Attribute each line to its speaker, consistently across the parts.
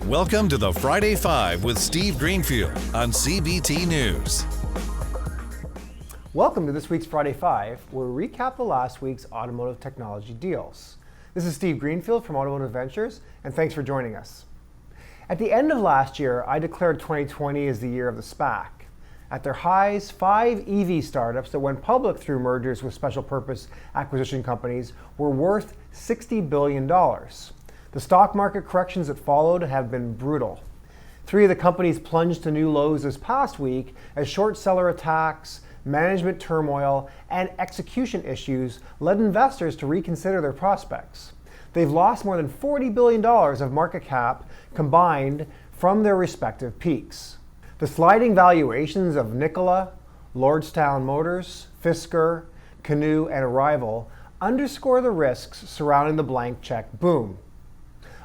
Speaker 1: Welcome to the Friday Five with Steve Greenfield on CBT News.
Speaker 2: Welcome to this week's Friday Five, where we recap the last week's automotive technology deals. This is Steve Greenfield from Automotive Ventures, and thanks for joining us. At the end of last year, I declared 2020 as the year of the SPAC. At their highs, 5 EV startups that went public through mergers with special purpose acquisition companies were worth $60 billion. The stock market corrections that followed have been brutal. 3 of the companies plunged to new lows this past week as short seller attacks, management turmoil, and execution issues led investors to reconsider their prospects. They've lost more than $40 billion of market cap combined from their respective peaks. The sliding valuations of Nikola, Lordstown Motors, Fisker, Canoo, and Arrival underscore the risks surrounding the blank check boom.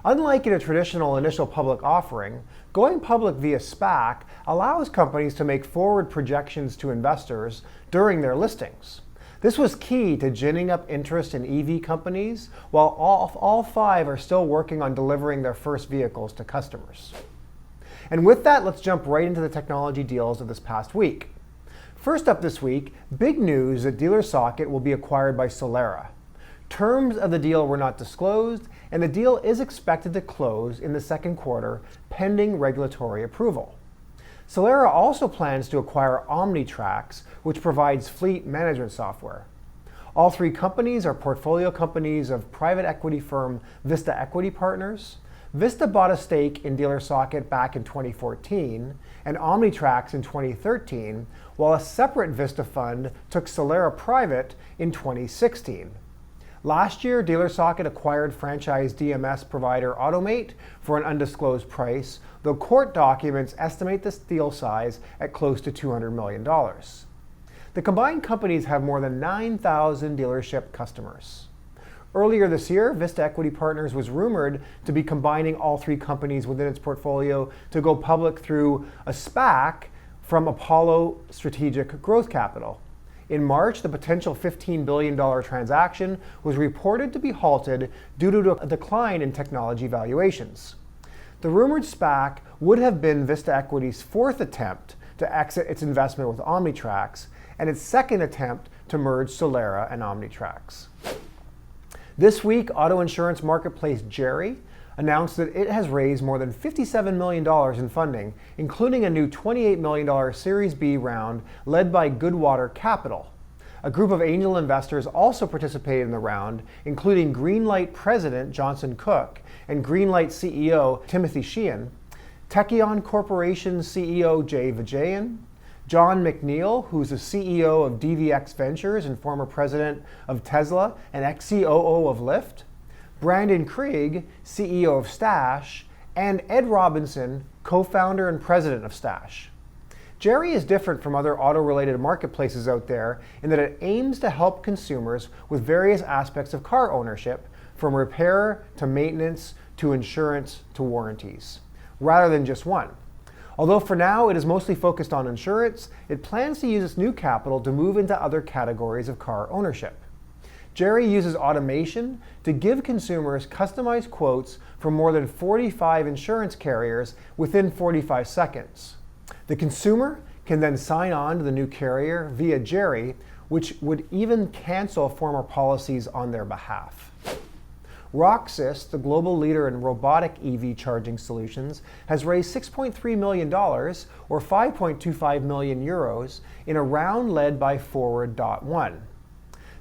Speaker 2: Unlike in a traditional initial public offering, going public via SPAC allows companies to make forward projections to investors during their listings. This was key to ginning up interest in EV companies, while all 5 are still working on delivering their first vehicles to customers. And with that, let's jump right into the technology deals of this past week. First up this week, big news that DEALERSOCKET will be acquired by SOLERA. Terms of the deal were not disclosed, and the deal is expected to close in the second quarter, pending regulatory approval. SOLERA also plans to acquire OmniTrax, which provides fleet management software. All 3 companies are portfolio companies of private equity firm Vista Equity Partners. Vista bought a stake in DEALERSOCKET back in 2014 and OmniTrax in 2013, while a separate Vista fund took SOLERA private in 2016. Last year, DEALERSOCKET acquired franchise DMS provider Automate for an undisclosed price, though court documents estimate this deal size at close to $200 million. The combined companies have more than 9,000 dealership customers. Earlier this year, Vista Equity Partners was rumored to be combining all 3 companies within its portfolio to go public through a SPAC from Apollo Strategic Growth Capital. In March, the potential $15 billion transaction was reported to be halted due to a decline in technology valuations. The rumored SPAC would have been Vista Equity's 4th attempt to exit its investment with OmniTrax and its 2nd attempt to merge SOLERA and OmniTrax. This week, auto insurance marketplace Jerry announced that it has raised more than $57 million in funding, including a new $28 million Series B round led by Goodwater Capital. A group of angel investors also participated in the round, including Greenlight President Johnson Cook and Greenlight CEO Timothy Sheehan, Techion Corporation CEO Jay Vijayan, John McNeil, who's the CEO of DVX Ventures and former president of Tesla and ex-COO of Lyft, Brandon Krieg, CEO of Stash, and Ed Robinson, co-founder and president of Stash. Jerry is different from other auto-related marketplaces out there in that it aims to help consumers with various aspects of car ownership, from repair to maintenance to insurance to warranties, rather than just one. Although for now it is mostly focused on insurance, it plans to use its new capital to move into other categories of car ownership. Jerry uses automation to give consumers customized quotes from more than 45 insurance carriers within 45 seconds. The consumer can then sign on to the new carrier via Jerry, which would even cancel former policies on their behalf. ROCSYS, the global leader in robotic EV charging solutions, has raised $6.3 million, or 5.25 million euros, in a round led by WERIDE.AL.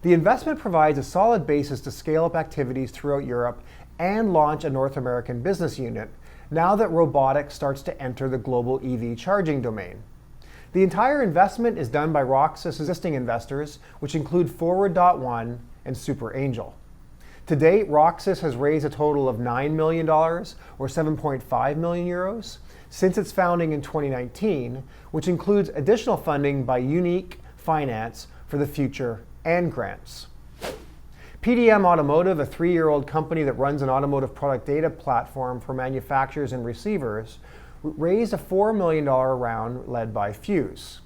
Speaker 2: The investment provides a solid basis to scale up activities throughout Europe and launch a North American business unit, now that robotics starts to enter the global EV charging domain. The entire investment is done by ROCSYS' existing investors, which include WERIDE.AL and Super Angel. To date, ROCSYS has raised a total of $9 million, or 7.5 million euros, since its founding in 2019, which includes additional funding by Unique Finance for the future and grants. PDM Automotive, a 3-year-old company that runs an automotive product data platform for manufacturers and receivers, raised a $4 million round led by Fuse.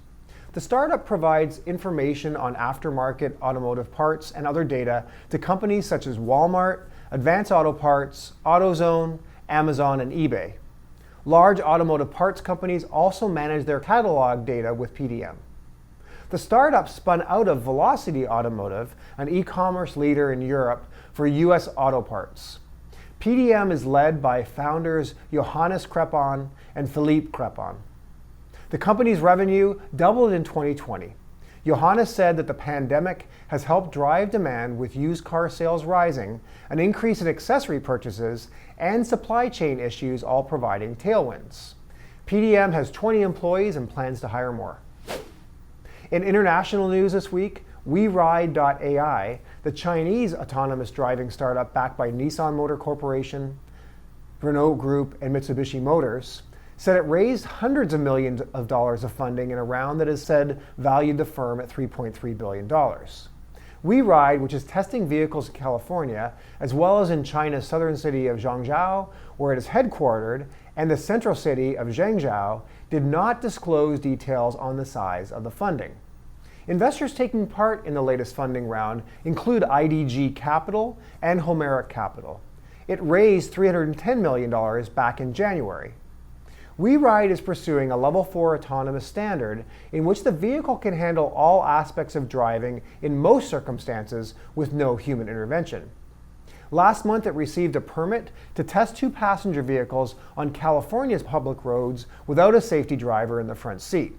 Speaker 2: The startup provides information on aftermarket automotive parts and other data to companies such as Walmart, Advance Auto Parts, AutoZone, Amazon, and eBay. Large automotive parts companies also manage their catalog data with PDM. The startup spun out of Velocity Automotive, an e-commerce leader in Europe for US auto parts. PDM is led by founders Johannes Crepon and Philippe Crepon. The company's revenue doubled in 2020. Johannes said that the pandemic has helped drive demand with used car sales rising, an increase in accessory purchases, and supply chain issues all providing tailwinds. PDM has 20 employees and plans to hire more. In international news this week, WERIDE.AL, the Chinese autonomous driving startup backed by Nissan Motor Corporation, Renault Group, and Mitsubishi Motors, said it raised hundreds of millions of dollars of funding in a round that is said valued the firm at $3.3 billion. WeRide, which is testing vehicles in California, as well as in China's southern city of Zhangzhou, where it is headquartered, and the central city of Zhengzhou, did not disclose details on the size of the funding. Investors taking part in the latest funding round include IDG Capital and Homeric Capital. It raised $310 million back in January. WeRide is pursuing a Level 4 autonomous standard in which the vehicle can handle all aspects of driving in most circumstances with no human intervention. Last month, it received a permit to test 2 passenger vehicles on California's public roads without a safety driver in the front seat.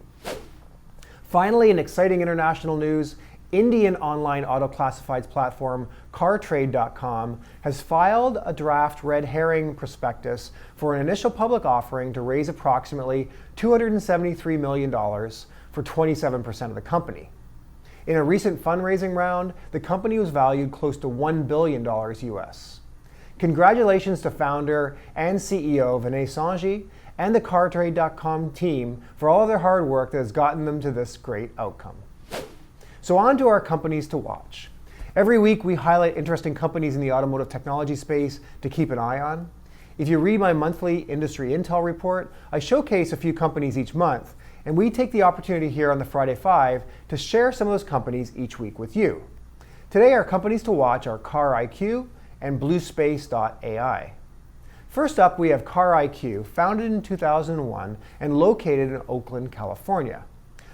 Speaker 2: Finally, in exciting international news, Indian online auto classifieds platform CarTrade.com has filed a draft red herring prospectus for an initial public offering to raise approximately $273 million for 27% of the company. In a recent fundraising round, the company was valued close to $1 billion US. Congratulations to founder and CEO Vinay Sanji and the CarTrade.com team for all of their hard work that has gotten them to this great outcome. So on to our companies to watch. Every week we highlight interesting companies in the automotive technology space to keep an eye on. If you read my monthly industry intel report, I showcase a few companies each month, and we take the opportunity here on the Friday Five to share some of those companies each week with you. Today our companies to watch are Car IQ and BLUSPACE.AL. First up, we have Car IQ, founded in 2001 and located in Oakland, California.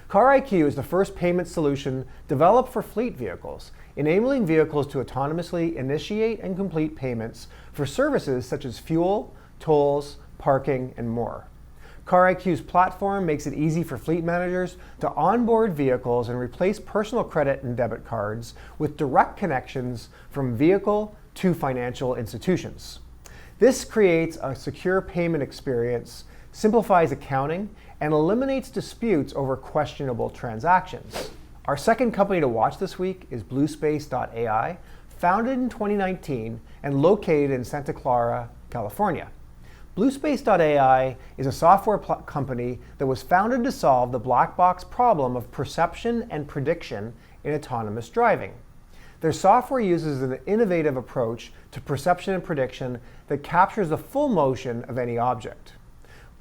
Speaker 2: Car IQ is the first payment solution developed for fleet vehicles, enabling vehicles to autonomously initiate and complete payments for services such as fuel, tolls, parking, and more. Car IQ's platform makes it easy for fleet managers to onboard vehicles and replace personal credit and debit cards with direct connections from vehicle to financial institutions. This creates a secure payment experience, simplifies accounting, and eliminates disputes over questionable transactions. Our second company to watch this week is BLUSPACE.AL, founded in 2019 and located in Santa Clara, California. BLUSPACE.AL is a software company that was founded to solve the black box problem of perception and prediction in autonomous driving. Their software uses an innovative approach to perception and prediction that captures the full motion of any object.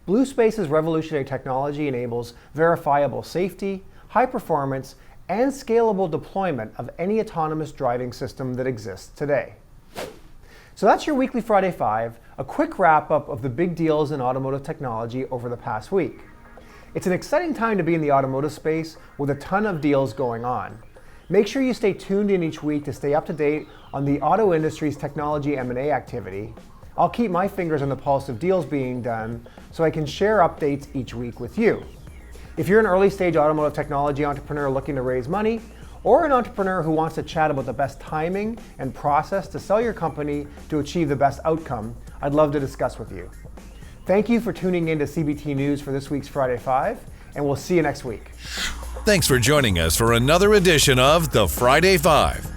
Speaker 2: BLUSPACE's revolutionary technology enables verifiable safety, high performance, and scalable deployment of any autonomous driving system that exists today. So that's your weekly Friday Five, a quick wrap-up of the big deals in automotive technology over the past week. It's an exciting time to be in the automotive space with a ton of deals going on. Make sure you stay tuned in each week to stay up to date on the auto industry's technology M&A activity. I'll keep my fingers on the pulse of deals being done so I can share updates each week with you. If you're an early stage automotive technology entrepreneur looking to raise money, or an entrepreneur who wants to chat about the best timing and process to sell your company to achieve the best outcome, I'd love to discuss with you. Thank you for tuning in to CBT News for this week's Friday Five, and we'll see you next week.
Speaker 1: Thanks for joining us for another edition of the Friday Five.